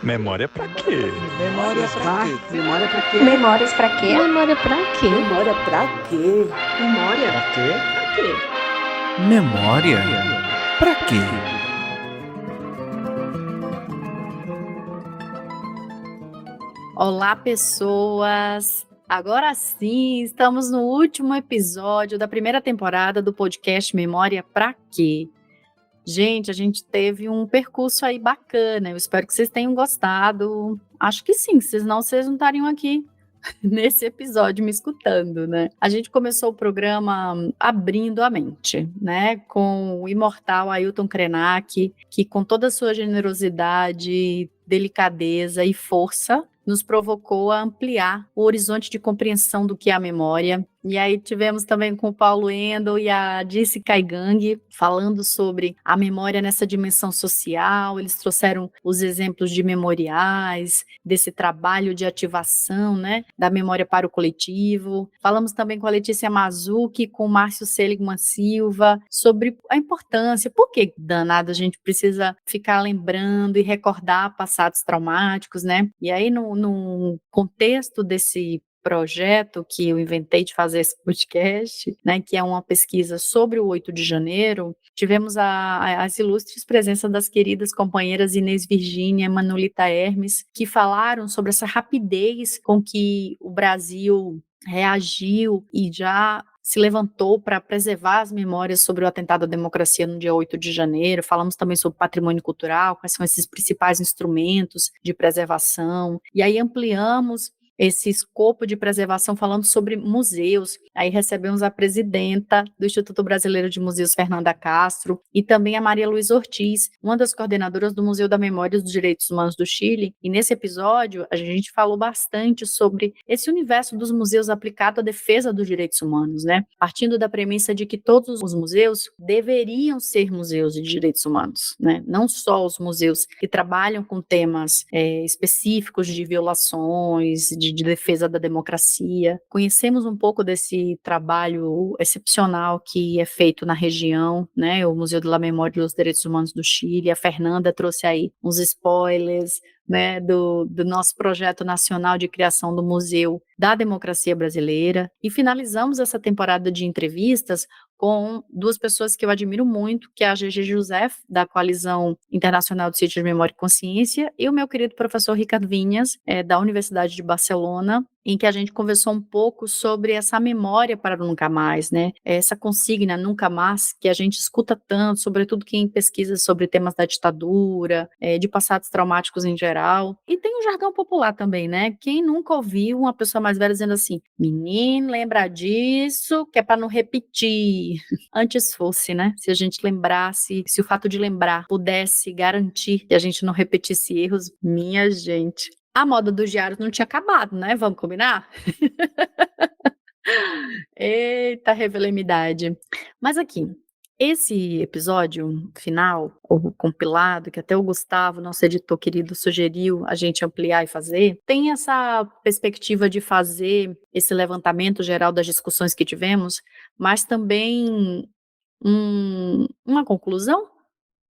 Memória pra quê? Memória pra quê? Memória pra quê? Memórias pra quê? Memória pra quê? Memória pra quê? Memória Pra quê? pra quê? Memória pra quê? Olá, pessoas! Agora sim, estamos no último episódio da primeira temporada do podcast Memória pra quê? Gente, a gente teve um percurso aí bacana. Eu espero que vocês tenham gostado. Acho que sim, senão vocês não estariam aqui nesse episódio me escutando, né? A gente começou o programa abrindo a mente, né? Com o imortal Ailton Krenak, que com toda a sua generosidade, delicadeza e força, nos provocou a ampliar o horizonte de compreensão do que é a memória. E aí tivemos também com o Paulo Endel e a Disse Kaigang falando sobre a memória nessa dimensão social. Eles trouxeram os exemplos de memoriais, desse trabalho de ativação, né, da memória para o coletivo. Falamos também com a Letícia Mazucchi, com o Márcio Seligman Silva, sobre a importância, por que danado a gente precisa ficar lembrando e recordar passados traumáticos, né? E aí, no contexto desse projeto que eu inventei de fazer esse podcast, né, que é uma pesquisa sobre o 8 de janeiro, tivemos as ilustres presenças das queridas companheiras Inês Virgínia e Manolita Hermes, que falaram sobre essa rapidez com que o Brasil reagiu e já se levantou para preservar as memórias sobre o atentado à democracia no dia 8 de janeiro. Falamos também sobre patrimônio cultural, quais são esses principais instrumentos de preservação, e aí ampliamos esse escopo de preservação falando sobre museus. Aí recebemos a presidenta do Instituto Brasileiro de Museus, Fernanda Castro, e também a Maria Luísa Ortiz, uma das coordenadoras do Museu da Memória e dos Direitos Humanos do Chile. E nesse episódio, a gente falou bastante sobre esse universo dos museus aplicado à defesa dos direitos humanos, né? Partindo da premissa de que todos os museus deveriam ser museus de direitos humanos, né? Não só os museus que trabalham com temas específicos de violações, de defesa da democracia. Conhecemos um pouco desse trabalho excepcional que é feito na região, né? O Museu da Memória e dos Direitos Humanos do Chile. A Fernanda trouxe aí uns spoilers, né, do nosso projeto nacional de criação do Museu da Democracia Brasileira. E finalizamos essa temporada de entrevistas com duas pessoas que eu admiro muito, que é a Gigi Joseph, da Coalizão Internacional do Sítio de Memória e Consciência, e o meu querido professor Ricardo Vinhas, da Universidade de Barcelona, em que a gente conversou um pouco sobre essa memória para nunca mais, né? Essa consigna nunca mais que a gente escuta tanto, sobretudo quem pesquisa sobre temas da ditadura, de passados traumáticos em geral. E tem um jargão popular também, né? Quem nunca ouviu uma pessoa mais velha dizendo assim: menino, lembra disso, que é para não repetir. Antes fosse, né? Se a gente lembrasse, se o fato de lembrar pudesse garantir que a gente não repetisse erros, minha gente. A moda dos diários não tinha acabado, né? Vamos combinar? Eita, revelei minha idade. Mas aqui, esse episódio final, ou compilado, que até o Gustavo, nosso editor querido, sugeriu a gente ampliar e fazer, tem essa perspectiva de fazer esse levantamento geral das discussões que tivemos, mas também uma conclusão?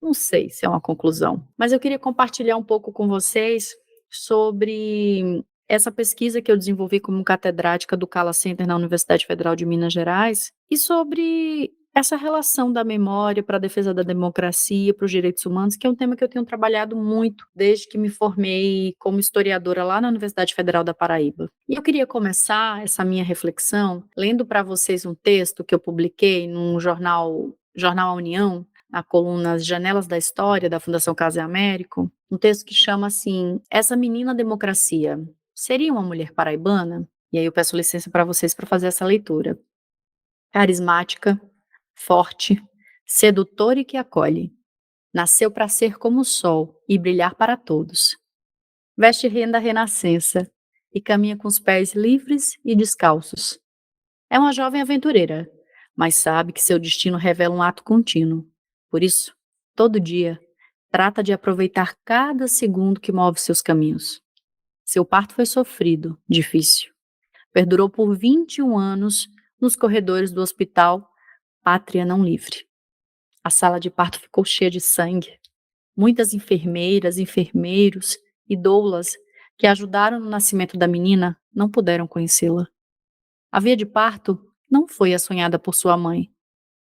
Não sei se é uma conclusão, mas eu queria compartilhar um pouco com vocês sobre essa pesquisa que eu desenvolvi como catedrática do Cala Center na Universidade Federal de Minas Gerais e sobre essa relação da memória para a defesa da democracia, para os direitos humanos, que é um tema que eu tenho trabalhado muito desde que me formei como historiadora lá na Universidade Federal da Paraíba. E eu queria começar essa minha reflexão lendo para vocês um texto que eu publiquei num jornal A União, na coluna As Janelas da História, da Fundação Casa Américo, um texto que chama assim: Essa menina democracia seria uma mulher paraibana? E aí eu peço licença para vocês para fazer essa leitura. Carismática, forte, sedutora e que acolhe. Nasceu para ser como o sol e brilhar para todos. Veste renda renascença e caminha com os pés livres e descalços. É uma jovem aventureira, mas sabe que seu destino revela um ato contínuo. Por isso, todo dia, trata de aproveitar cada segundo que move seus caminhos. Seu parto foi sofrido, difícil. Perdurou por 21 anos nos corredores do hospital Pátria Não Livre. A sala de parto ficou cheia de sangue. Muitas enfermeiras, enfermeiros e Douglas, que ajudaram no nascimento da menina, não puderam conhecê-la. A via de parto não foi a sonhada por sua mãe,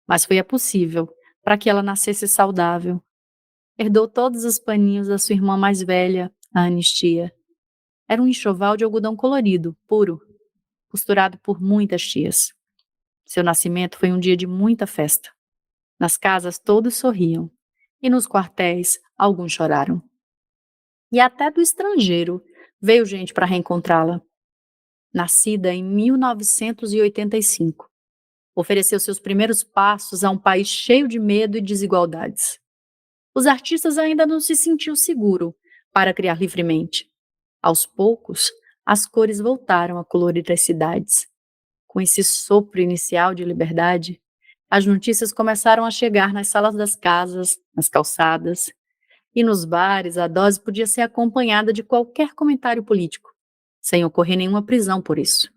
mas foi a possível para que ela nascesse saudável. Herdou todos os paninhos da sua irmã mais velha, a Anistia. Era um enxoval de algodão colorido, puro, costurado por muitas tias. Seu nascimento foi um dia de muita festa. Nas casas todos sorriam, e nos quartéis alguns choraram. E até do estrangeiro veio gente para reencontrá-la. Nascida em 1985, ofereceu seus primeiros passos a um país cheio de medo e desigualdades. Os artistas ainda não se sentiam seguros para criar livremente. Aos poucos, as cores voltaram a colorir as cidades. Com esse sopro inicial de liberdade, as notícias começaram a chegar nas salas das casas, nas calçadas, e nos bares a dose podia ser acompanhada de qualquer comentário político, sem ocorrer nenhuma prisão por isso.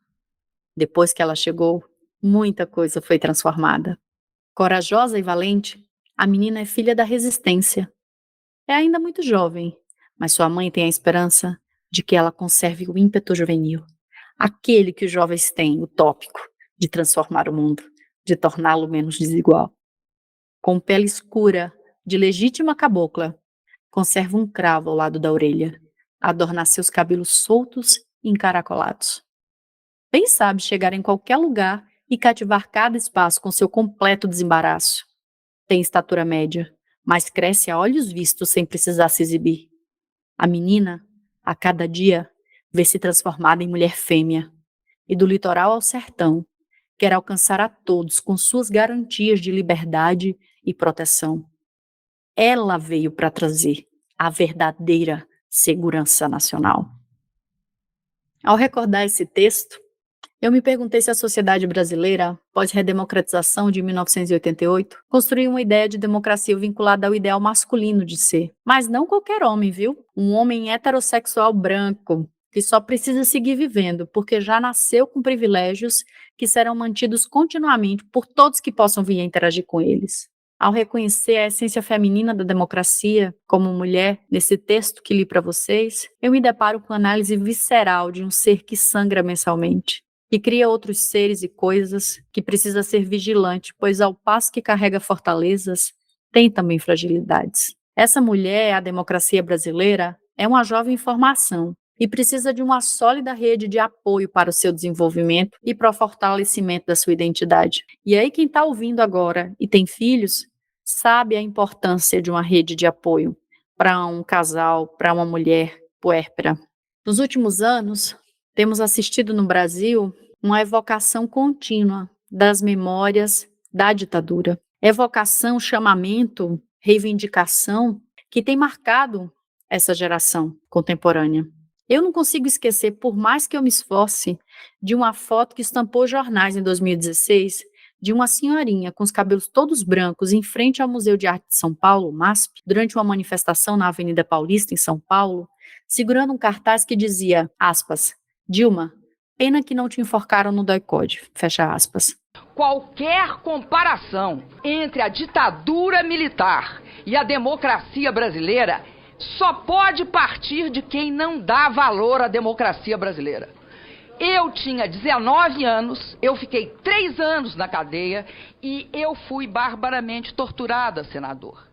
Depois que ela chegou, muita coisa foi transformada. Corajosa e valente, a menina é filha da resistência. É ainda muito jovem, mas sua mãe tem a esperança de que ela conserve o ímpeto juvenil, aquele que os jovens têm, utópico, de transformar o mundo, de torná-lo menos desigual. Com pele escura, de legítima cabocla, conserva um cravo ao lado da orelha, a adornar seus cabelos soltos e encaracolados. Bem sabe chegar em qualquer lugar e cativar cada espaço com seu completo desembaraço. Tem estatura média, mas cresce a olhos vistos sem precisar se exibir. A menina, a cada dia, vê-se transformada em mulher fêmea, e do litoral ao sertão, quer alcançar a todos com suas garantias de liberdade e proteção. Ela veio para trazer a verdadeira segurança nacional. Ao recordar esse texto, eu me perguntei se a sociedade brasileira, pós-redemocratização de 1988, construiu uma ideia de democracia vinculada ao ideal masculino de ser. Mas não qualquer homem, viu? Um homem heterossexual branco, que só precisa seguir vivendo, porque já nasceu com privilégios que serão mantidos continuamente por todos que possam vir a interagir com eles. Ao reconhecer a essência feminina da democracia como mulher, nesse texto que li para vocês, eu me deparo com a análise visceral de um ser que sangra mensalmente, que cria outros seres e coisas, que precisa ser vigilante, pois ao passo que carrega fortalezas, tem também fragilidades. Essa mulher, a democracia brasileira, é uma jovem em formação e precisa de uma sólida rede de apoio para o seu desenvolvimento e para o fortalecimento da sua identidade. E aí quem está ouvindo agora e tem filhos, sabe a importância de uma rede de apoio para um casal, para uma mulher puérpera. Nos últimos anos, temos assistido no Brasil uma evocação contínua das memórias da ditadura. Evocação, chamamento, reivindicação que tem marcado essa geração contemporânea. Eu não consigo esquecer, por mais que eu me esforce, de uma foto que estampou jornais em 2016 de uma senhorinha com os cabelos todos brancos em frente ao Museu de Arte de São Paulo, MASP, durante uma manifestação na Avenida Paulista, em São Paulo, segurando um cartaz que dizia, aspas, Dilma, pena que não te enforcaram no doicode, fecha aspas. Qualquer comparação entre a ditadura militar e a democracia brasileira só pode partir de quem não dá valor à democracia brasileira. Eu tinha 19 anos, eu fiquei 3 anos na cadeia e eu fui barbaramente torturada, senador.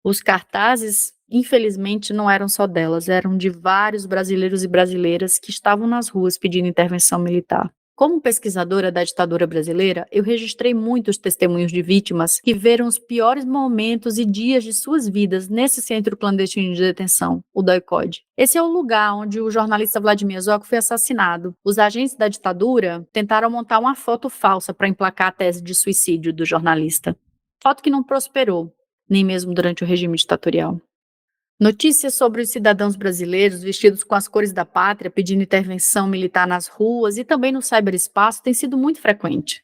Os cartazes, infelizmente, não eram só delas, eram de vários brasileiros e brasileiras que estavam nas ruas pedindo intervenção militar. Como pesquisadora da ditadura brasileira, eu registrei muitos testemunhos de vítimas que viram os piores momentos e dias de suas vidas nesse centro clandestino de detenção, o DOI-CODE. Esse é o lugar onde o jornalista Vladimir Herzog foi assassinado. Os agentes da ditadura tentaram montar uma foto falsa para emplacar a tese de suicídio do jornalista. Foto que não prosperou, nem mesmo durante o regime ditatorial. Notícias sobre os cidadãos brasileiros vestidos com as cores da pátria pedindo intervenção militar nas ruas e também no ciberespaço tem sido muito frequente.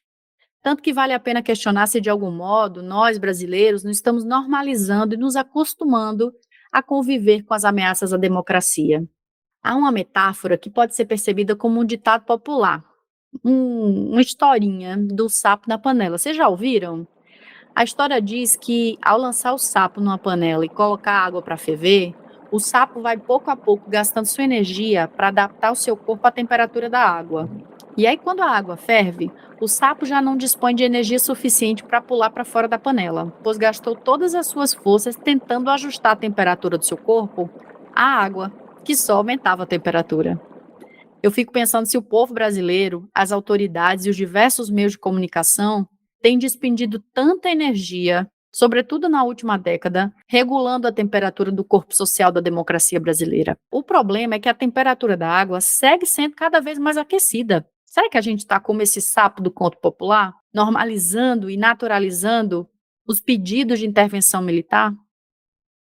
Tanto que vale a pena questionar se de algum modo nós brasileiros não estamos normalizando e nos acostumando a conviver com as ameaças à democracia. Há uma metáfora que pode ser percebida como um ditado popular, uma historinha do sapo na panela. Vocês já ouviram? A história diz que, ao lançar o sapo numa panela e colocar água para ferver, o sapo vai pouco a pouco gastando sua energia para adaptar o seu corpo à temperatura da água. E aí, quando a água ferve, o sapo já não dispõe de energia suficiente para pular para fora da panela, pois gastou todas as suas forças tentando ajustar a temperatura do seu corpo à água, que só aumentava a temperatura. Eu fico pensando se o povo brasileiro, as autoridades e os diversos meios de comunicação têm despendido tanta energia, sobretudo na última década, regulando a temperatura do corpo social da democracia brasileira. O problema é que a temperatura da água segue sendo cada vez mais aquecida. Será que a gente está como esse sapo do conto popular, normalizando e naturalizando os pedidos de intervenção militar?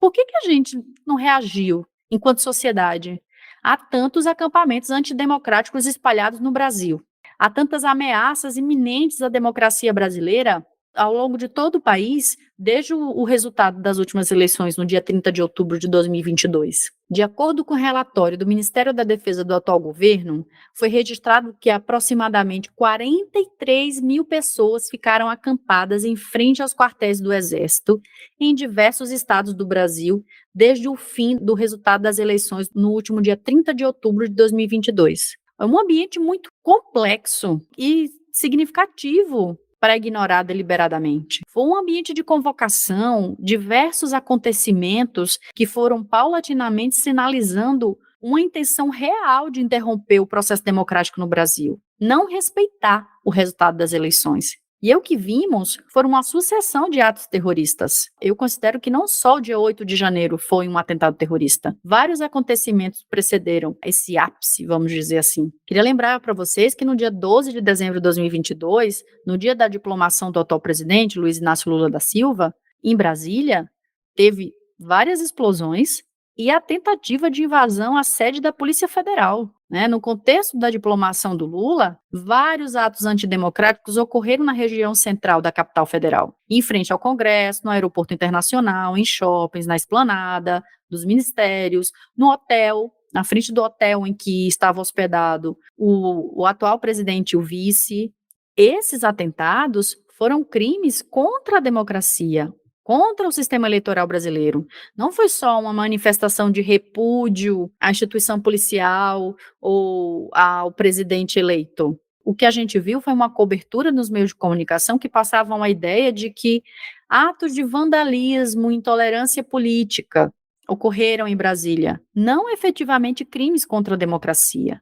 Por que a gente não reagiu, enquanto sociedade? Há tantos acampamentos antidemocráticos espalhados no Brasil. Há tantas ameaças iminentes à democracia brasileira ao longo de todo o país, desde o resultado das últimas eleições, no dia 30 de outubro de 2022. De acordo com o relatório do Ministério da Defesa do atual governo, foi registrado que aproximadamente 43 mil pessoas ficaram acampadas em frente aos quartéis do Exército em diversos estados do Brasil, desde o fim do resultado das eleições no último dia 30 de outubro de 2022. É um ambiente muito complexo e significativo para ignorar deliberadamente. Foi um ambiente de convocação, diversos acontecimentos que foram paulatinamente sinalizando uma intenção real de interromper o processo democrático no Brasil, não respeitar o resultado das eleições. E o que vimos foram uma sucessão de atos terroristas. Eu considero que não só o dia 8 de janeiro foi um atentado terrorista. Vários acontecimentos precederam esse ápice, vamos dizer assim. Queria lembrar para vocês que no dia 12 de dezembro de 2022, no dia da diplomação do atual presidente, Luiz Inácio Lula da Silva, em Brasília, teve várias explosões e a tentativa de invasão à sede da Polícia Federal. No contexto da diplomação do Lula, vários atos antidemocráticos ocorreram na região central da capital federal, em frente ao Congresso, no aeroporto internacional, em shoppings, na esplanada dos ministérios, no hotel, na frente do hotel em que estava hospedado o atual presidente e o vice. Esses atentados foram crimes contra a democracia, contra o sistema eleitoral brasileiro. Não foi só uma manifestação de repúdio à instituição policial ou ao presidente eleito. O que a gente viu foi uma cobertura nos meios de comunicação que passavam a ideia de que atos de vandalismo, intolerância política ocorreram em Brasília, não efetivamente crimes contra a democracia,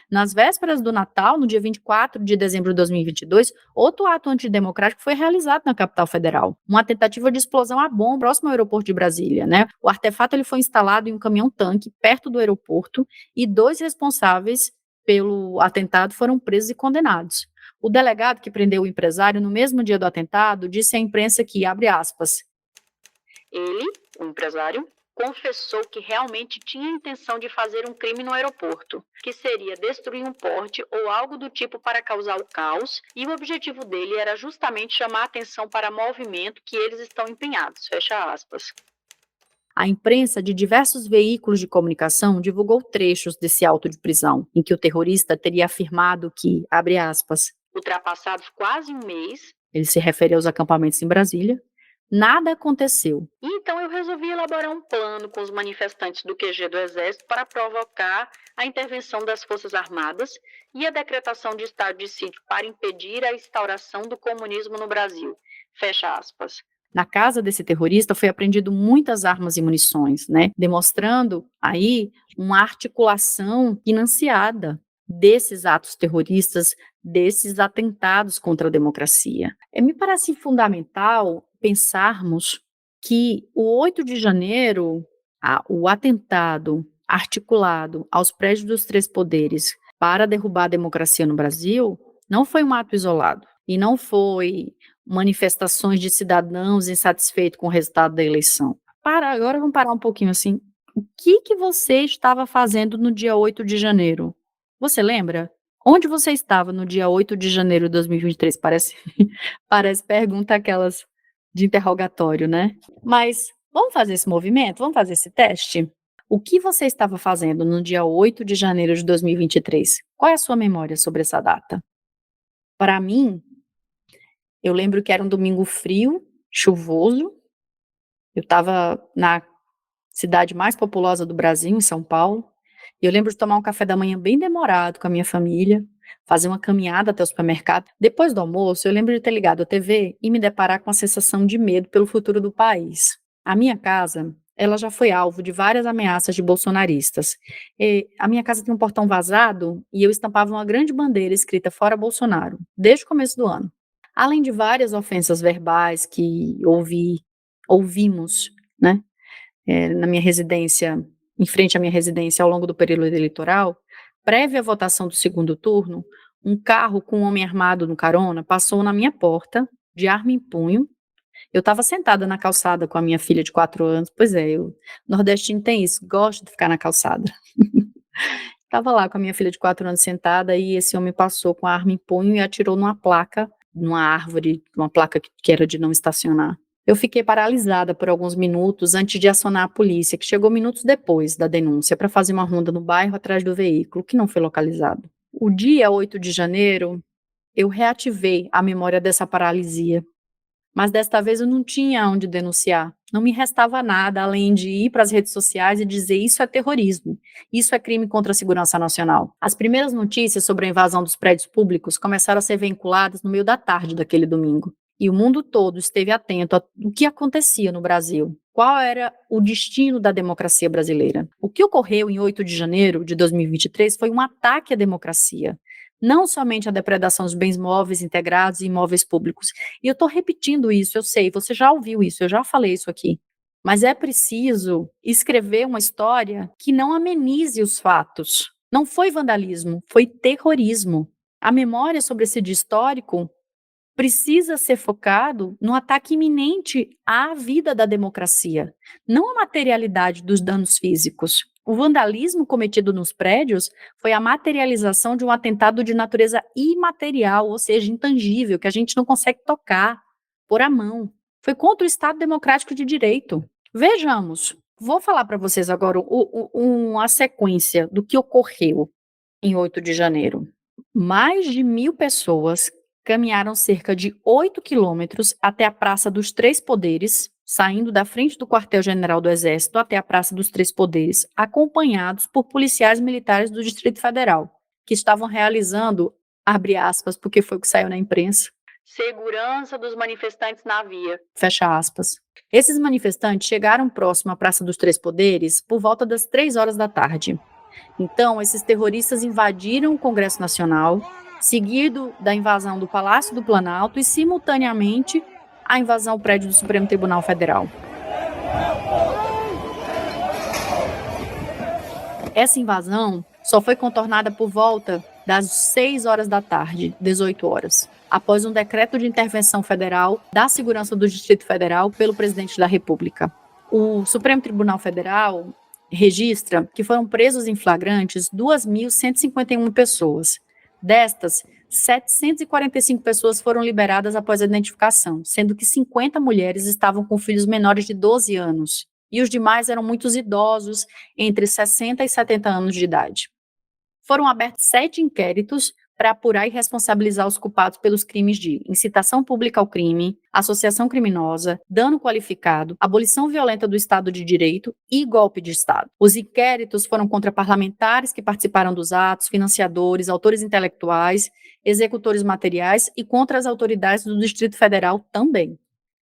Nas vésperas do Natal, no dia 24 de dezembro de 2022, outro ato antidemocrático foi realizado na capital federal, uma tentativa de explosão à bomba próximo ao aeroporto de Brasília, O artefato ele foi instalado em um caminhão-tanque perto do aeroporto e 2 responsáveis pelo atentado foram presos e condenados. O delegado que prendeu o empresário no mesmo dia do atentado disse à imprensa que, abre aspas, ele, o empresário, confessou que realmente tinha a intenção de fazer um crime no aeroporto, que seria destruir um porte ou algo do tipo para causar o caos, e o objetivo dele era justamente chamar a atenção para movimento que eles estão empenhados, fecha aspas. A imprensa de diversos veículos de comunicação divulgou trechos desse auto de prisão, em que o terrorista teria afirmado que, abre aspas, ultrapassados quase um mês, ele se refere aos acampamentos em Brasília, nada aconteceu. Então eu resolvi elaborar um plano com os manifestantes do QG do Exército para provocar a intervenção das Forças Armadas e a decretação de estado de sítio para impedir a instauração do comunismo no Brasil. Fecha aspas. Na casa desse terrorista foi apreendido muitas armas e munições, demonstrando aí uma articulação financiada desses atos terroristas, desses atentados contra a democracia. Me parece fundamental pensarmos que o 8 de janeiro, o atentado articulado aos prédios dos 3 poderes para derrubar a democracia no Brasil, não foi um ato isolado e não foi manifestações de cidadãos insatisfeitos com o resultado da eleição. Agora vamos parar um pouquinho assim. O que você estava fazendo no dia 8 de janeiro? Você lembra? Onde você estava no dia 8 de janeiro de 2023? Parece pergunta aquelas de interrogatório, Mas vamos fazer esse movimento? Vamos fazer esse teste? O que você estava fazendo no dia 8 de janeiro de 2023? Qual é a sua memória sobre essa data? Para mim, eu lembro que era um domingo frio, chuvoso. Eu estava na cidade mais populosa do Brasil, em São Paulo. E eu lembro de tomar um café da manhã bem demorado com a minha família, fazer uma caminhada até o supermercado. Depois do almoço, eu lembro de ter ligado a TV e me deparar com a sensação de medo pelo futuro do país. A minha casa, ela já foi alvo de várias ameaças de bolsonaristas. A minha casa tem um portão vazado e eu estampava uma grande bandeira escrita "Fora Bolsonaro", desde o começo do ano. Além de várias ofensas verbais que ouvimos, né, na minha residência, em frente à minha residência ao longo do período eleitoral, prévia à votação do segundo turno, um carro com um homem armado no carona passou na minha porta, de arma em punho. Eu estava sentada na calçada com a minha filha de 4 anos. Pois é, nordestino tem isso, gosta de ficar na calçada. Estava lá com a minha filha de 4 anos sentada e esse homem passou com a arma em punho e atirou numa placa, numa árvore, uma placa que era de não estacionar. Eu fiquei paralisada por alguns minutos antes de acionar a polícia, que chegou minutos depois da denúncia, para fazer uma ronda no bairro atrás do veículo, que não foi localizado. O dia 8 de janeiro, eu reativei a memória dessa paralisia. Mas desta vez eu não tinha onde denunciar. Não me restava nada além de ir para as redes sociais e dizer: isso é terrorismo, isso é crime contra a segurança nacional. As primeiras notícias sobre a invasão dos prédios públicos começaram a ser vinculadas no meio da tarde daquele domingo. E o mundo todo esteve atento ao que acontecia no Brasil. Qual era o destino da democracia brasileira? O que ocorreu em 8 de janeiro de 2023 foi um ataque à democracia. Não somente a depredação dos bens móveis integrados e imóveis públicos. E eu estou repetindo isso, eu sei, você já ouviu isso, eu já falei isso aqui. Mas é preciso escrever uma história que não amenize os fatos. Não foi vandalismo, foi terrorismo. A memória sobre esse dia histórico precisa ser focado no ataque iminente à vida da democracia, não à materialidade dos danos físicos. O vandalismo cometido nos prédios foi a materialização de um atentado de natureza imaterial, ou seja, intangível, que a gente não consegue tocar, pôr a mão. Foi contra o Estado Democrático de Direito. Vejamos, vou falar para vocês agora uma sequência do que ocorreu em 8 de janeiro. Mais de 1.000 pessoas caminharam cerca de 8 quilômetros até a Praça dos Três Poderes, saindo da frente do quartel-general do Exército até a Praça dos Três Poderes, acompanhados por policiais militares do Distrito Federal, que estavam realizando, abre aspas, porque foi o que saiu na imprensa, segurança dos manifestantes na via, fecha aspas. Esses manifestantes chegaram próximo à Praça dos Três Poderes por volta das 3 horas da tarde. Então, esses terroristas invadiram o Congresso Nacional, seguido da invasão do Palácio do Planalto e, simultaneamente, a invasão ao prédio do Supremo Tribunal Federal. Essa invasão só foi contornada por volta das 6 horas da tarde, 18 horas, após um decreto de intervenção federal da segurança do Distrito Federal pelo presidente da República. O Supremo Tribunal Federal registra que foram presos em flagrantes 2.151 pessoas. Destas, 745 pessoas foram liberadas após a identificação, sendo que 50 mulheres estavam com filhos menores de 12 anos, e os demais eram muitos idosos, entre 60 e 70 anos de idade. Foram abertos 7 inquéritos para apurar e responsabilizar os culpados pelos crimes de incitação pública ao crime, associação criminosa, dano qualificado, abolição violenta do Estado de Direito e golpe de Estado. Os inquéritos foram contra parlamentares que participaram dos atos, financiadores, autores intelectuais, executores materiais e contra as autoridades do Distrito Federal também.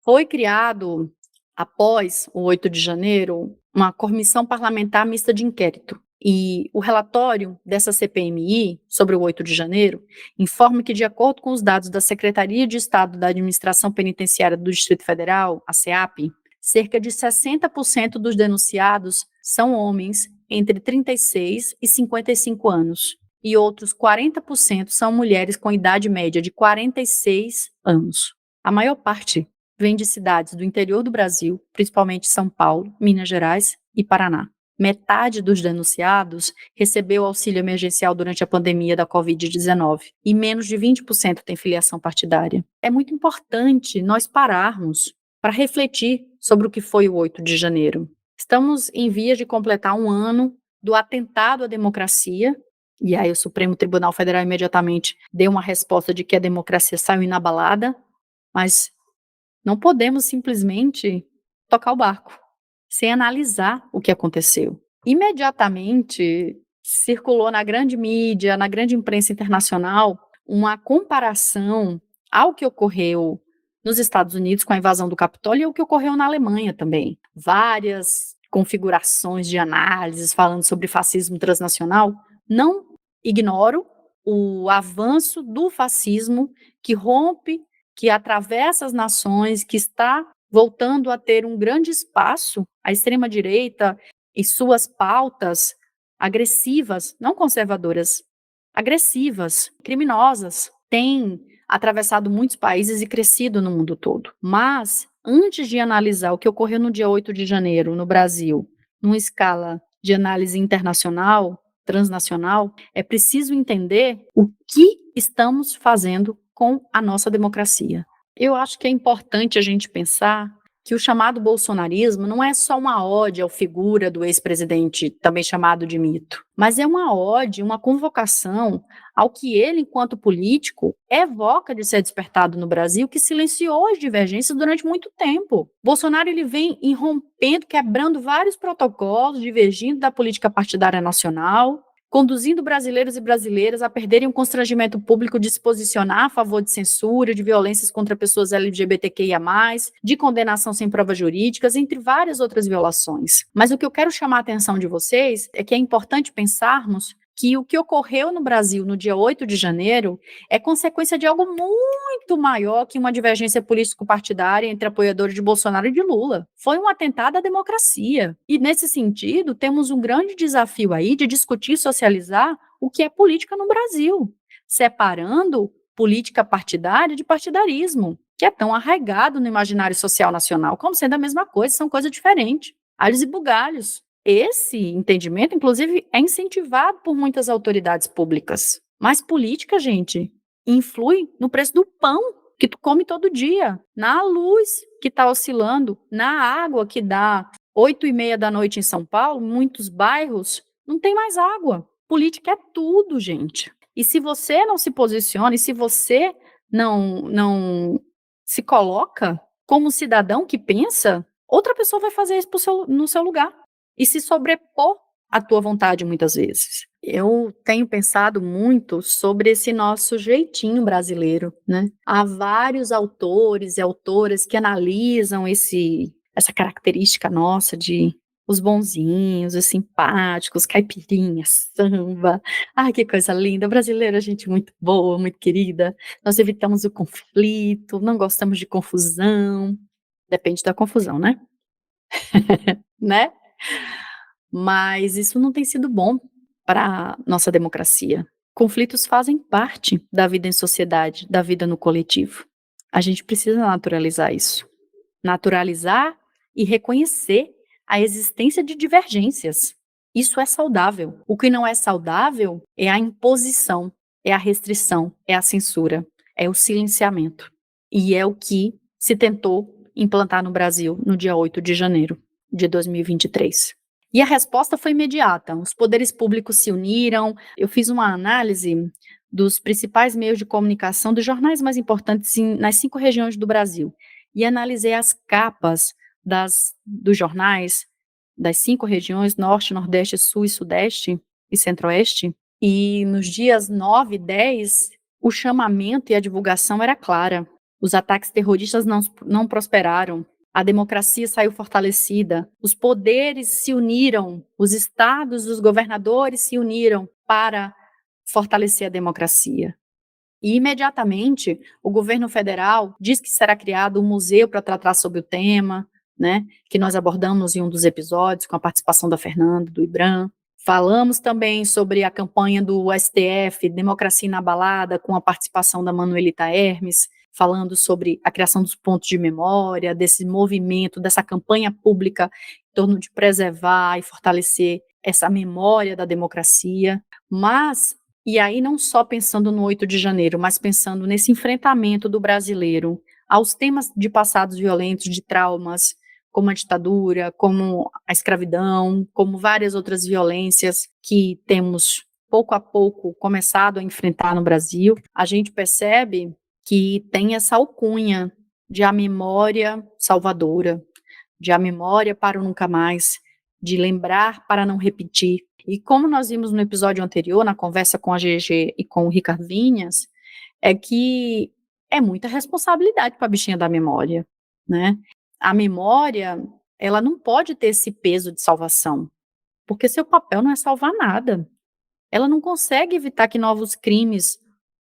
Foi criado, após o 8 de janeiro, uma comissão parlamentar mista de inquérito. E o relatório dessa CPMI sobre o 8 de janeiro informa que, de acordo com os dados da Secretaria de Estado da Administração Penitenciária do Distrito Federal, a SEAP, cerca de 60% dos denunciados são homens entre 36 e 55 anos, e outros 40% são mulheres com idade média de 46 anos. A maior parte vem de cidades do interior do Brasil, principalmente São Paulo, Minas Gerais e Paraná. Metade dos denunciados recebeu auxílio emergencial durante a pandemia da Covid-19 e menos de 20% tem filiação partidária. É muito importante nós pararmos para refletir sobre o que foi o 8 de janeiro. Estamos em vias de completar um ano do atentado à democracia, e aí o Supremo Tribunal Federal imediatamente deu uma resposta de que a democracia saiu inabalada, mas não podemos simplesmente tocar o barco. sem analisar o que aconteceu. Imediatamente circulou na grande mídia, na grande imprensa internacional, uma comparação ao que ocorreu nos Estados Unidos com a invasão do Capitólio e ao que ocorreu na Alemanha também. Várias configurações de análises falando sobre fascismo transnacional. Não ignoro o avanço do fascismo que rompe, que atravessa as nações, que está voltando a ter um grande espaço. A extrema-direita e suas pautas agressivas, não conservadoras, agressivas, criminosas, têm atravessado muitos países e crescido no mundo todo. Mas, antes de analisar o que ocorreu no dia 8 de janeiro no Brasil, numa escala de análise internacional, transnacional, é preciso entender o que estamos fazendo com a nossa democracia. Eu acho que é importante a gente pensar que o chamado bolsonarismo não é só uma ode à figura do ex-presidente, também chamado de mito, mas é uma ode, uma convocação ao que ele, enquanto político, evoca de ser despertado no Brasil, que silenciou as divergências durante muito tempo. Bolsonaro ele vem irrompendo, quebrando vários protocolos, divergindo da política partidária nacional, conduzindo brasileiros e brasileiras a perderem o constrangimento público de se posicionar a favor de censura, de violências contra pessoas LGBTQIA+, de condenação sem provas jurídicas, entre várias outras violações. Mas o que eu quero chamar a atenção de vocês é que é importante pensarmos que o que ocorreu no Brasil no dia 8 de janeiro é consequência de algo muito maior que uma divergência político-partidária entre apoiadores de Bolsonaro e de Lula. Foi um atentado à democracia. E, nesse sentido, temos um grande desafio aí de discutir e socializar o que é política no Brasil, separando política partidária de partidarismo, que é tão arraigado no imaginário social nacional, como sendo a mesma coisa, são coisas diferentes. Alhos e bugalhos. Esse entendimento, inclusive, é incentivado por muitas autoridades públicas. Mas política, gente, influi no preço do pão que tu come todo dia, na luz que está oscilando, na água que dá 8:30 da noite em São Paulo, muitos bairros, não tem mais água. Política é tudo, gente. E se você não se posiciona, e se você não se coloca como cidadão que pensa, outra pessoa vai fazer isso no seu lugar. E se sobrepor à tua vontade muitas vezes. Eu tenho pensado muito sobre esse nosso jeitinho brasileiro, né? Há vários autores e autoras que analisam essa característica nossa de os bonzinhos, os simpáticos, caipirinha, samba. Ai, que coisa linda. Brasileiro é gente muito boa, muito querida. Nós evitamos o conflito, não gostamos de confusão. Depende da confusão, né? Né? Mas isso não tem sido bom para a nossa democracia. Conflitos fazem parte da vida em sociedade, da vida no coletivo. A gente precisa naturalizar isso. Naturalizar e reconhecer a existência de divergências. Isso é saudável. O que não é saudável é a imposição, é a restrição, é a censura, é o silenciamento. E é o que se tentou implantar no Brasil no dia 8 de janeiro de 2023. E a resposta foi imediata. Os poderes públicos se uniram. Eu fiz uma análise dos principais meios de comunicação, dos jornais mais importantes nas 5 regiões do Brasil. E analisei as capas dos jornais das 5 regiões, Norte, Nordeste, Sul e Sudeste e Centro-Oeste. E nos dias 9 e 10, o chamamento e a divulgação era clara. Os ataques terroristas não prosperaram. A democracia saiu fortalecida, os poderes se uniram, os estados, os governadores se uniram para fortalecer a democracia. E, imediatamente, o governo federal diz que será criado um museu para tratar sobre o tema, né, que nós abordamos em um dos episódios, com a participação da Fernanda, do Ibram. Falamos também sobre a campanha do STF, Democracia Inabalada, com a participação da Manuelita Hermes, falando sobre a criação dos pontos de memória, desse movimento, dessa campanha pública em torno de preservar e fortalecer essa memória da democracia. Mas, e aí não só pensando no 8 de janeiro, mas pensando nesse enfrentamento do brasileiro aos temas de passados violentos, de traumas, como a ditadura, como a escravidão, como várias outras violências que temos pouco a pouco começado a enfrentar no Brasil, a gente percebe que tem essa alcunha de a memória salvadora, de a memória para o nunca mais, de lembrar para não repetir. E como nós vimos no episódio anterior, na conversa com a GG e com o Ricardo Vinhas, é que é muita responsabilidade para a bichinha da memória, né? A memória, ela não pode ter esse peso de salvação, porque seu papel não é salvar nada. Ela não consegue evitar que novos crimes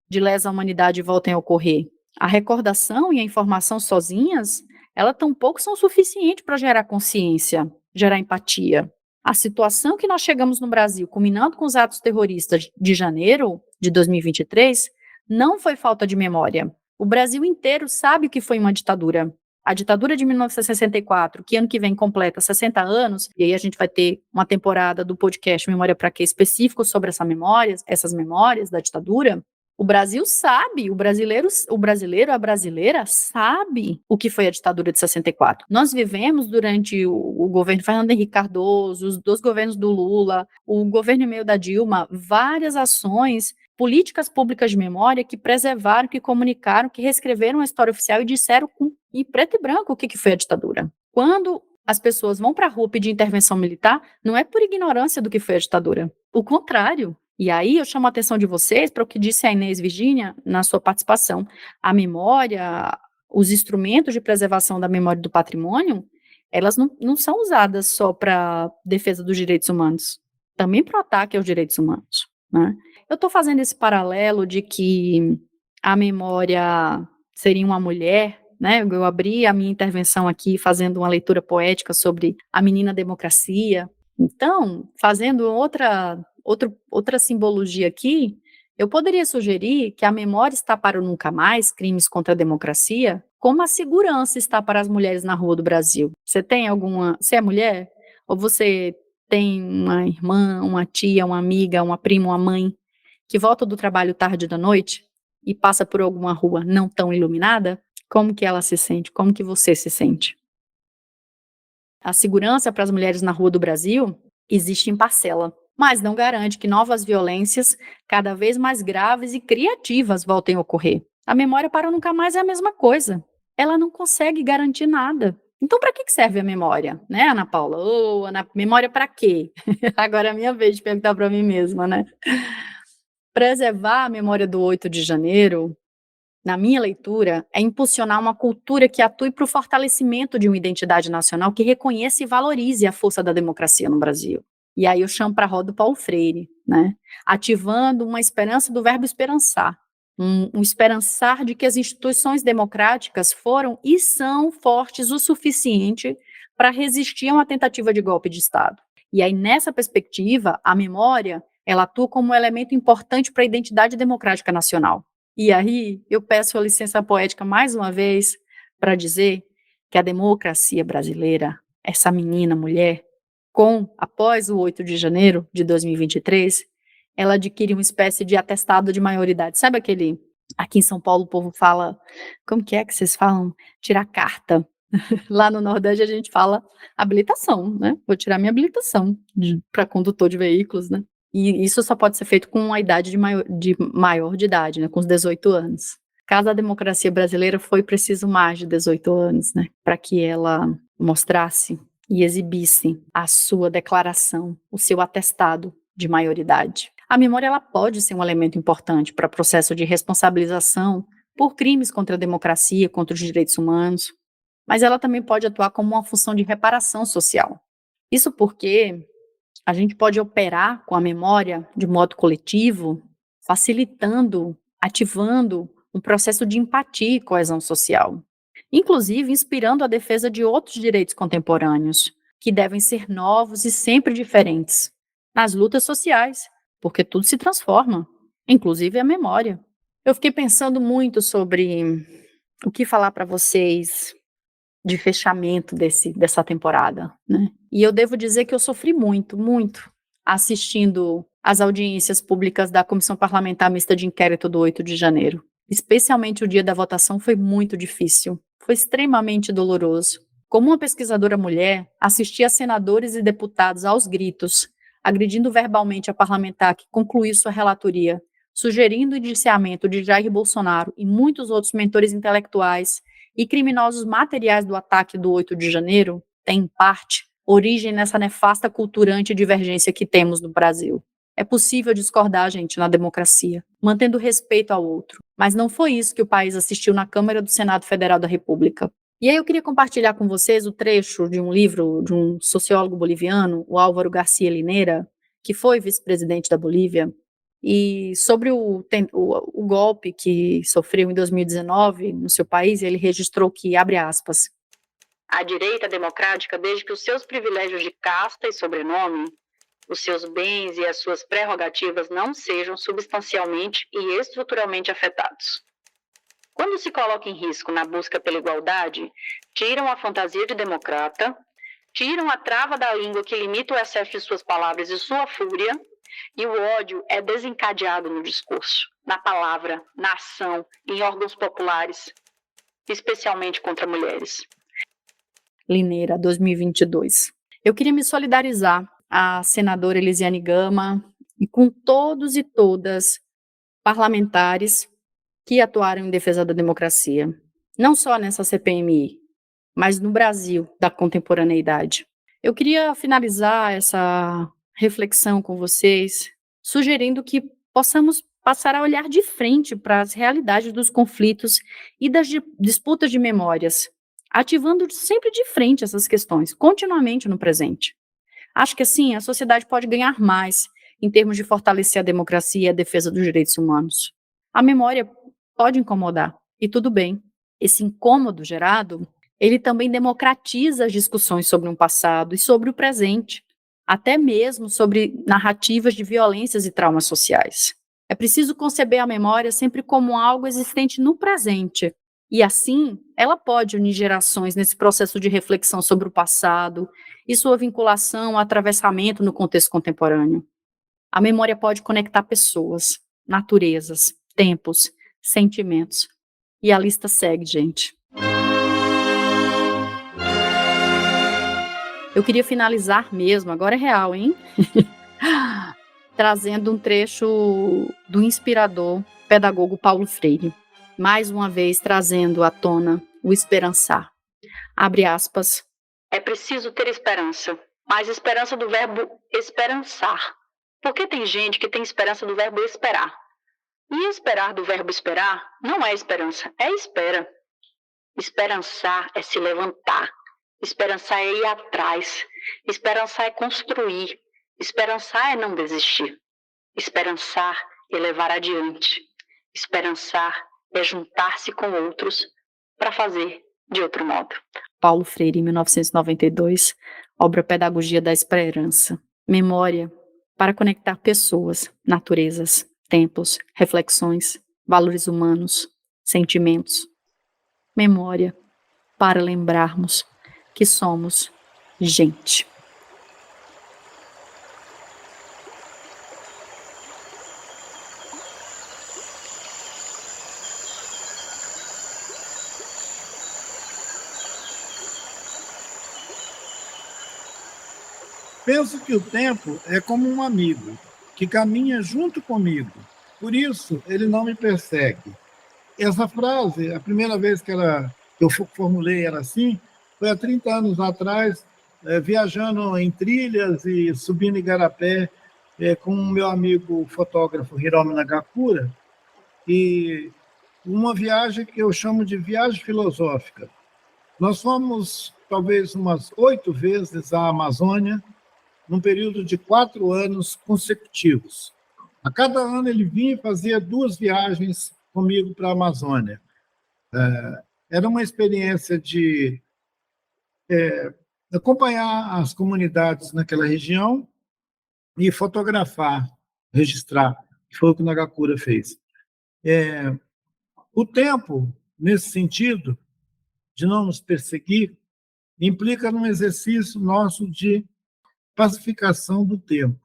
de lesa humanidade voltem a ocorrer. A recordação e a informação sozinhas, elas tampouco são suficientes para gerar consciência, gerar empatia. A situação que nós chegamos no Brasil, culminando com os atos terroristas de janeiro de 2023, não foi falta de memória. O Brasil inteiro sabe o que foi uma ditadura. A ditadura de 1964, que ano que vem completa 60 anos, e aí a gente vai ter uma temporada do podcast Memória pra Quê específico sobre essas memórias da ditadura. O Brasil sabe, o brasileiro, a brasileira sabe o que foi a ditadura de 64. Nós vivemos durante o governo Fernando Henrique Cardoso, os 2 governos do Lula, o governo e meio da Dilma, várias ações, políticas públicas de memória que preservaram, que comunicaram, que reescreveram a história oficial e disseram em preto e branco o que foi a ditadura. Quando as pessoas vão para a rua pedir intervenção militar, não é por ignorância do que foi a ditadura. O contrário. E aí eu chamo a atenção de vocês para o que disse a Inês Virgínia na sua participação. A memória, os instrumentos de preservação da memória e do patrimônio, elas não são usadas só para defesa dos direitos humanos, também para o ataque aos direitos humanos, né? Eu estou fazendo esse paralelo de que a memória seria uma mulher, né? Eu abri a minha intervenção aqui fazendo uma leitura poética sobre a menina democracia. Então, fazendo outra simbologia aqui, eu poderia sugerir que a memória está para o nunca mais, crimes contra a democracia, como a segurança está para as mulheres na rua do Brasil. Você é mulher? Ou você tem uma irmã, uma tia, uma amiga, uma prima, uma mãe, que volta do trabalho tarde da noite e passa por alguma rua não tão iluminada? Como que ela se sente? Como que você se sente? A segurança para as mulheres na rua do Brasil existe em parcela, mas não garante que novas violências, cada vez mais graves e criativas, voltem a ocorrer. A memória para o nunca mais é a mesma coisa. Ela não consegue garantir nada. Então, para que serve a memória, né, Ana Paula? Ana, memória para quê? Agora é a minha vez de perguntar para mim mesma, né? Preservar a memória do 8 de janeiro, na minha leitura, é impulsionar uma cultura que atue para o fortalecimento de uma identidade nacional que reconheça e valorize a força da democracia no Brasil. E aí eu chamo para a roda o Paulo Freire, né? Ativando uma esperança do verbo esperançar, um esperançar de que as instituições democráticas foram e são fortes o suficiente para resistir a uma tentativa de golpe de Estado. E aí, nessa perspectiva, a memória, ela atua como um elemento importante para a identidade democrática nacional. E aí, eu peço a licença poética mais uma vez para dizer que a democracia brasileira, essa menina, mulher, após o 8 de janeiro de 2023, ela adquire uma espécie de atestado de maioridade. Sabe aqui em São Paulo o povo fala, como que é que vocês falam? Tirar carta. Lá no Nordeste a gente fala habilitação, né? Vou tirar minha habilitação para condutor de veículos, né? E isso só pode ser feito com uma idade de maior de idade, né? Com os 18 anos. Caso a democracia brasileira foi preciso mais de 18 anos, né? Para que ela mostrasse e exibisse a sua declaração, o seu atestado de maioridade. A memória, ela pode ser um elemento importante para o processo de responsabilização por crimes contra a democracia, contra os direitos humanos, mas ela também pode atuar como uma função de reparação social. Isso porque a gente pode operar com a memória de modo coletivo, facilitando, ativando um processo de empatia e coesão social, inclusive inspirando a defesa de outros direitos contemporâneos, que devem ser novos e sempre diferentes, nas lutas sociais, porque tudo se transforma, inclusive a memória. Eu fiquei pensando muito sobre o que falar para vocês de fechamento dessa temporada, né? E eu devo dizer que eu sofri muito, muito, assistindo às audiências públicas da Comissão Parlamentar Mista de Inquérito do 8 de janeiro. Especialmente o dia da votação foi muito difícil, foi extremamente doloroso. Como uma pesquisadora mulher, assisti a senadores e deputados aos gritos, agredindo verbalmente a parlamentar que concluiu sua relatoria, sugerindo o indiciamento de Jair Bolsonaro e muitos outros mentores intelectuais e criminosos materiais do ataque do 8 de janeiro, tem, em parte, origem nessa nefasta cultura antidivergência que temos no Brasil. É possível discordar, gente, na democracia, mantendo respeito ao outro, mas não foi isso que o país assistiu na Câmara do Senado Federal da República. E aí eu queria compartilhar com vocês o trecho de um livro de um sociólogo boliviano, o Álvaro Garcia Linera, que foi vice-presidente da Bolívia, e sobre o golpe que sofreu em 2019 no seu país, ele registrou que, abre aspas, a direita democrática, desde que os seus privilégios de casta e sobrenome, os seus bens e as suas prerrogativas não sejam substancialmente e estruturalmente afetados. Quando se coloca em risco na busca pela igualdade, tiram a fantasia de democrata, tiram a trava da língua que limita o excesso de suas palavras e sua fúria, e o ódio é desencadeado no discurso, na palavra, na ação, em órgãos populares, especialmente contra mulheres. Lineira, 2022. Eu queria me solidarizar à senadora Elisiane Gama e com todos e todas parlamentares que atuaram em defesa da democracia, não só nessa CPMI, mas no Brasil da contemporaneidade. Eu queria finalizar essa reflexão com vocês, sugerindo que possamos passar a olhar de frente para as realidades dos conflitos e das disputas de memórias, ativando sempre de frente essas questões, continuamente no presente. Acho que assim a sociedade pode ganhar mais em termos de fortalecer a democracia e a defesa dos direitos humanos. A memória pode incomodar, e tudo bem. Esse incômodo gerado, ele também democratiza as discussões sobre um passado e sobre o presente, até mesmo sobre narrativas de violências e traumas sociais. É preciso conceber a memória sempre como algo existente no presente, e assim, ela pode unir gerações nesse processo de reflexão sobre o passado e sua vinculação ao atravessamento no contexto contemporâneo. A memória pode conectar pessoas, naturezas, tempos, sentimentos. E a lista segue, gente. Eu queria finalizar mesmo, agora é real, hein? Trazendo um trecho do inspirador pedagogo Paulo Freire. Mais uma vez trazendo à tona o esperançar. Abre aspas. É preciso ter esperança, mas esperança do verbo esperançar. Porque tem gente que tem esperança do verbo esperar. E esperar do verbo esperar não é esperança, é espera. Esperançar é se levantar. Esperançar é ir atrás. Esperançar é construir. Esperançar é não desistir. Esperançar é levar adiante. Esperançar é juntar-se com outros para fazer de outro modo. Paulo Freire, 1992, obra Pedagogia da Esperança. Memória para conectar pessoas, naturezas, tempos, reflexões, valores humanos, sentimentos. Memória para lembrarmos que somos gente. Penso que o tempo é como um amigo que caminha junto comigo. Por isso, ele não me persegue. Essa frase, a primeira vez que eu formulei era assim, foi há 30 anos atrás, viajando em trilhas e subindo igarapé com o meu amigo fotógrafo Hiromi Nagakura, e uma viagem que eu chamo de viagem filosófica. Nós fomos, talvez, umas 8 vezes à Amazônia, num período de 4 anos consecutivos. A cada ano ele vinha e fazia 2 viagens comigo para a Amazônia. Era uma experiência de acompanhar as comunidades naquela região e fotografar, registrar, que foi o que o Nagakura fez. O tempo, nesse sentido, de não nos perseguir, implica num exercício nosso de pacificação do tempo.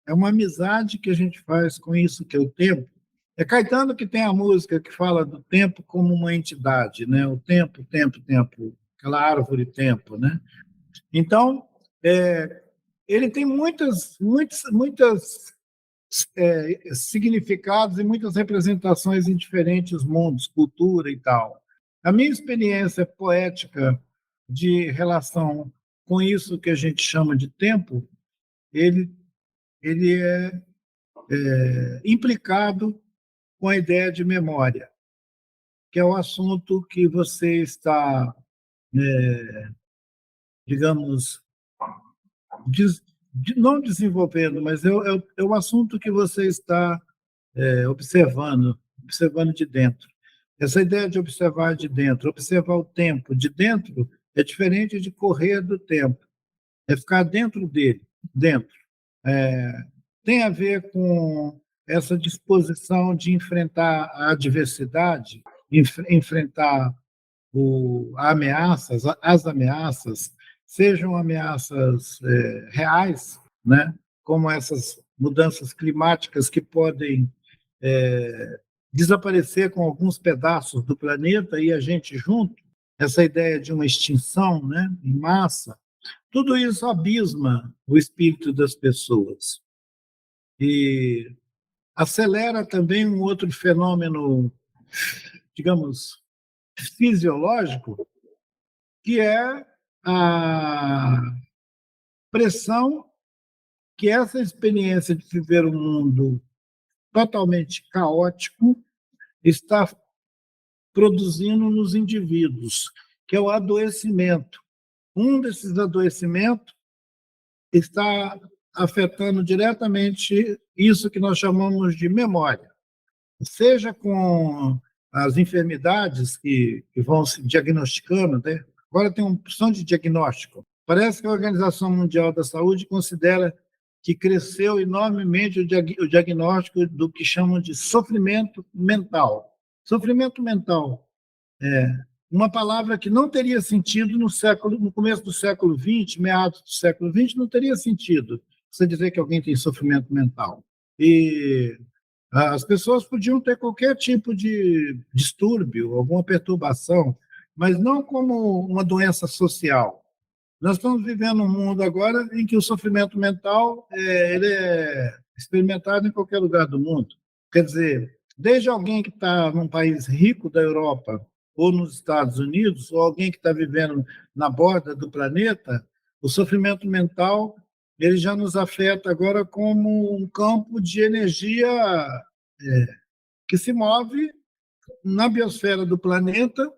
É uma amizade que a gente faz com isso que é o tempo. É Caetano que tem a música que fala do tempo como uma entidade, né? O tempo, tempo, tempo, aquela árvore tempo, né? Então, ele tem muitos significados e muitas representações em diferentes mundos, cultura e tal. A minha experiência poética de relação com isso que a gente chama de tempo, ele é implicado com a ideia de memória, que é o assunto que você está, digamos, não desenvolvendo, mas é o assunto que você está observando de dentro. Essa ideia de observar de dentro, observar o tempo de dentro, é diferente de correr do tempo, é ficar dentro dele, dentro. Tem a ver com essa disposição de enfrentar a adversidade, enfrentar as ameaças, sejam ameaças reais, né, como essas mudanças climáticas que podem desaparecer com alguns pedaços do planeta e a gente junto, essa ideia de uma extinção, né, em massa, tudo isso abisma o espírito das pessoas e acelera também um outro fenômeno, digamos, fisiológico, que é a pressão que essa experiência de viver um mundo totalmente caótico está produzindo nos indivíduos, que é o adoecimento. Um desses adoecimentos está afetando diretamente isso que nós chamamos de memória, seja com as enfermidades que vão se diagnosticando, né? Agora tem uma opção de diagnóstico. Parece que a Organização Mundial da Saúde considera que cresceu enormemente o diagnóstico do que chamam de sofrimento mental. Sofrimento mental é uma palavra que não teria sentido no começo do século XX, meados do século XX, não teria sentido você dizer que alguém tem sofrimento mental. E as pessoas podiam ter qualquer tipo de distúrbio, alguma perturbação, mas não como uma doença social. Nós estamos vivendo um mundo agora em que o sofrimento mental ele é experimentado em qualquer lugar do mundo. Quer dizer, desde alguém que está num país rico da Europa ou nos Estados Unidos, ou alguém que está vivendo na borda do planeta, o sofrimento mental ele já nos afeta agora como um campo de energia que se move na biosfera do planeta.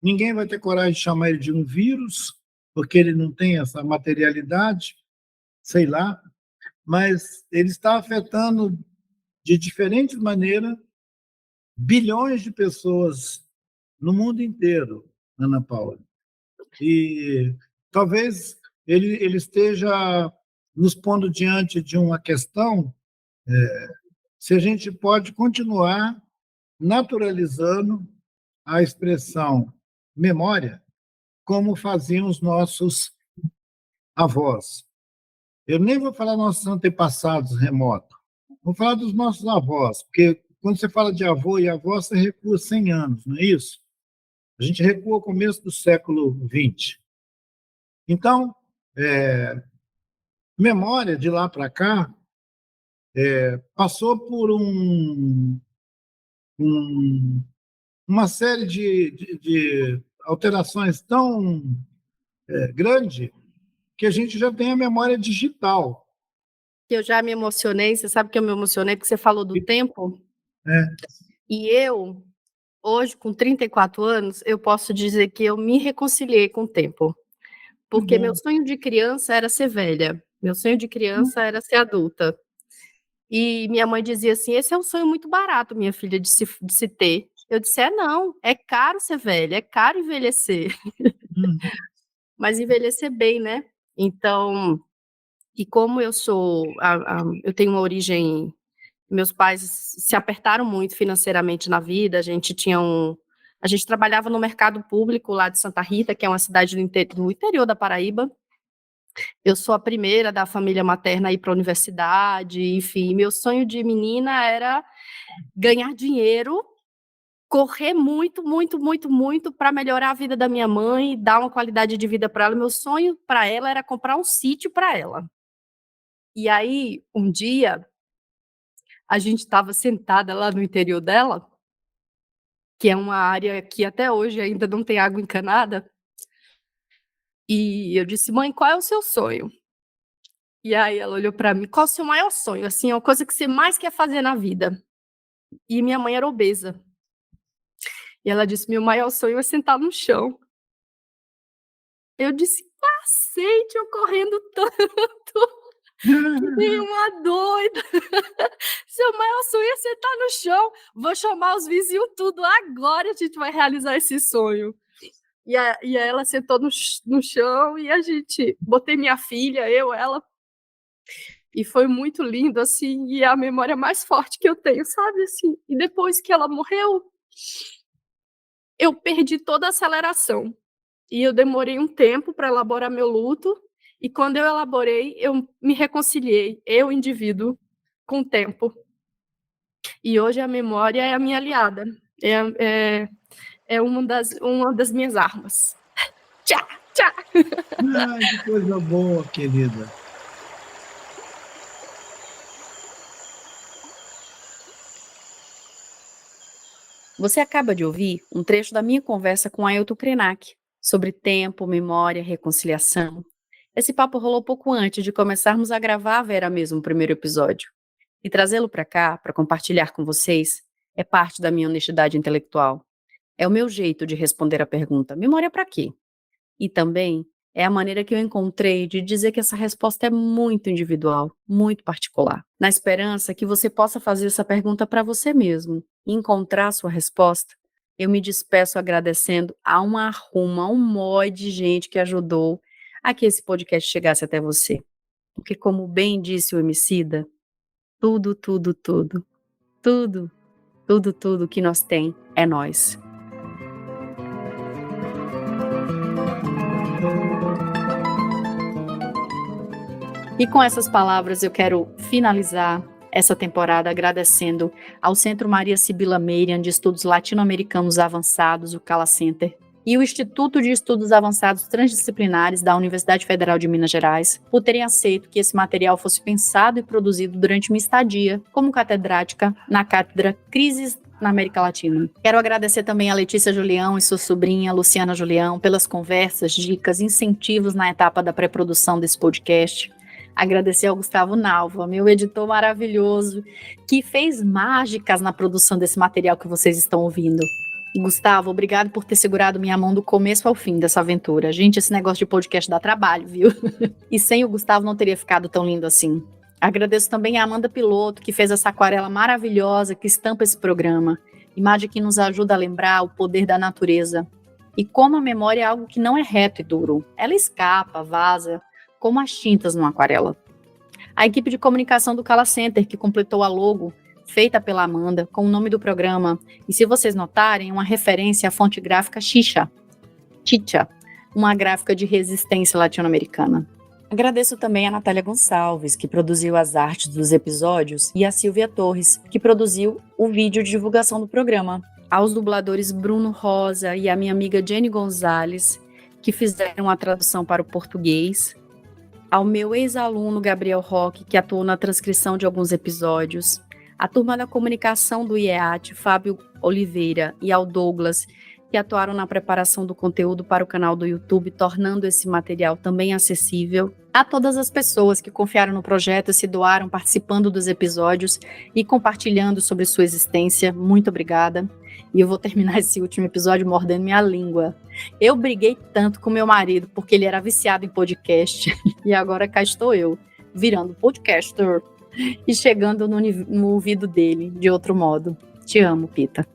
Ninguém vai ter coragem de chamar ele de um vírus, porque ele não tem essa materialidade, sei lá, mas ele está afetando de diferentes maneiras bilhões de pessoas no mundo inteiro, Ana Paula. E talvez ele esteja nos pondo diante de uma questão se a gente pode continuar naturalizando a expressão memória como faziam os nossos avós. Eu nem vou falar nossos antepassados remotos, vou falar dos nossos avós, porque quando você fala de avô e avó, você recua 100 anos, não é isso? A gente recua ao começo do século XX. Então, memória de lá para cá passou por uma série de alterações tão grande que a gente já tem a memória digital. Eu já me emocionei, você sabe que eu me emocionei porque você falou do tempo? E eu, hoje, com 34 anos, eu posso dizer que eu me reconciliei com o tempo. Porque meu sonho de criança era ser velha, meu sonho de criança era ser adulta. E minha mãe dizia assim, esse é um sonho muito barato, minha filha, de se ter. Eu disse, não, é caro ser velha, é caro envelhecer. Mas envelhecer bem, né? Então, e como eu eu tenho uma origem, meus pais se apertaram muito financeiramente na vida, a gente trabalhava no mercado público lá de Santa Rita, que é uma cidade do interior da Paraíba. Eu sou a primeira da família materna a ir para a universidade, enfim, meu sonho de menina era ganhar dinheiro, correr muito, muito, muito, muito para melhorar a vida da minha mãe, dar uma qualidade de vida para ela. Meu sonho para ela era comprar um sítio para ela. E aí, um dia, a gente estava sentada lá no interior dela, que é uma área que até hoje ainda não tem água encanada, E eu disse, mãe, qual é o seu sonho? E aí ela olhou pra mim, qual é o seu maior sonho? Assim, a coisa que você mais quer fazer na vida. E minha mãe era obesa. E ela disse, meu maior sonho é sentar no chão. Eu disse, cacete, eu correndo tanto. Nem uma doida. Seu maior sonho é sentar no chão. Vou chamar os vizinhos tudo agora, a gente vai realizar esse sonho. E aí ela sentou no chão e a gente, botei minha filha, eu, ela. E foi muito lindo, assim, e é a memória mais forte que eu tenho, sabe, assim. E depois que ela morreu, eu perdi toda a aceleração. E eu demorei um tempo para elaborar meu luto, e quando eu elaborei, eu me reconciliei, eu, indivíduo, com o tempo. E hoje a memória é a minha aliada, é uma das minhas armas. Tchá, tchá! Ai, que coisa boa, querida. Você acaba de ouvir um trecho da minha conversa com Ailton Krenak sobre tempo, memória, reconciliação. Esse papo rolou pouco antes de começarmos a gravar a Vera mesmo o primeiro episódio. E trazê-lo para cá, para compartilhar com vocês, é parte da minha honestidade intelectual. É o meu jeito de responder a pergunta, memória para quê? E também é a maneira que eu encontrei de dizer que essa resposta é muito individual, muito particular. Na esperança que você possa fazer essa pergunta para você mesmo e encontrar a sua resposta, eu me despeço agradecendo a um monte de gente que ajudou a que esse podcast chegasse até você. Porque como bem disse o Emicida, tudo que nós tem é nós. E com essas palavras eu quero finalizar essa temporada agradecendo ao Centro Maria Sibila Merian de Estudos Latino-Americanos Avançados, o CALA Center, e o Instituto de Estudos Avançados Transdisciplinares da Universidade Federal de Minas Gerais, por terem aceito que esse material fosse pensado e produzido durante minha estadia como catedrática na cátedra Crises na América Latina. Quero agradecer também a Letícia Julião e sua sobrinha Luciana Julião pelas conversas, dicas, incentivos na etapa da pré-produção desse podcast. Agradecer ao Gustavo Nalva, meu editor maravilhoso, que fez mágicas na produção desse material que vocês estão ouvindo. E Gustavo, obrigado por ter segurado minha mão do começo ao fim dessa aventura. Gente, esse negócio de podcast dá trabalho, viu? E sem o Gustavo não teria ficado tão lindo assim. Agradeço também a Amanda Piloto, que fez essa aquarela maravilhosa que estampa esse programa. Imagem que nos ajuda a lembrar o poder da natureza. E como a memória é algo que não é reto e duro. Ela escapa, vaza, como as tintas numa aquarela. A equipe de comunicação do Cala Center, que completou a logo, feita pela Amanda, com o nome do programa, e se vocês notarem, uma referência à fonte gráfica Chicha, uma gráfica de resistência latino-americana. Agradeço também a Natália Gonçalves, que produziu as artes dos episódios, e a Silvia Torres, que produziu o vídeo de divulgação do programa. Aos dubladores Bruno Rosa e a minha amiga Jenny Gonzalez, que fizeram a tradução para o português. Ao meu ex-aluno Gabriel Roque, que atuou na transcrição de alguns episódios, a turma da comunicação do IEAT, Fábio Oliveira, e ao Douglas, que atuaram na preparação do conteúdo para o canal do YouTube, tornando esse material também acessível, a todas as pessoas que confiaram no projeto e se doaram participando dos episódios e compartilhando sobre sua existência, muito obrigada. E eu vou terminar esse último episódio mordendo minha língua. Eu briguei tanto com meu marido, porque ele era viciado em podcast, e agora cá estou eu, virando podcaster, e chegando no ouvido dele, de outro modo. Te amo, Pita.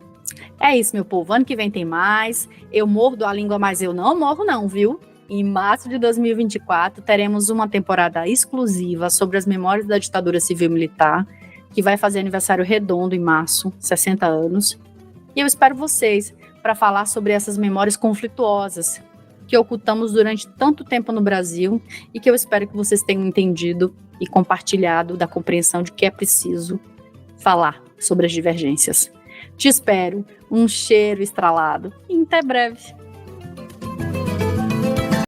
É isso, meu povo, ano que vem tem mais, eu mordo a língua, mas eu não morro não, viu? Em março de 2024, teremos uma temporada exclusiva sobre as memórias da ditadura civil-militar, que vai fazer aniversário redondo em março, 60 anos, e eu espero vocês para falar sobre essas memórias conflituosas que ocultamos durante tanto tempo no Brasil e que eu espero que vocês tenham entendido e compartilhado da compreensão de que é preciso falar sobre as divergências. Te espero, um cheiro estralado e até breve.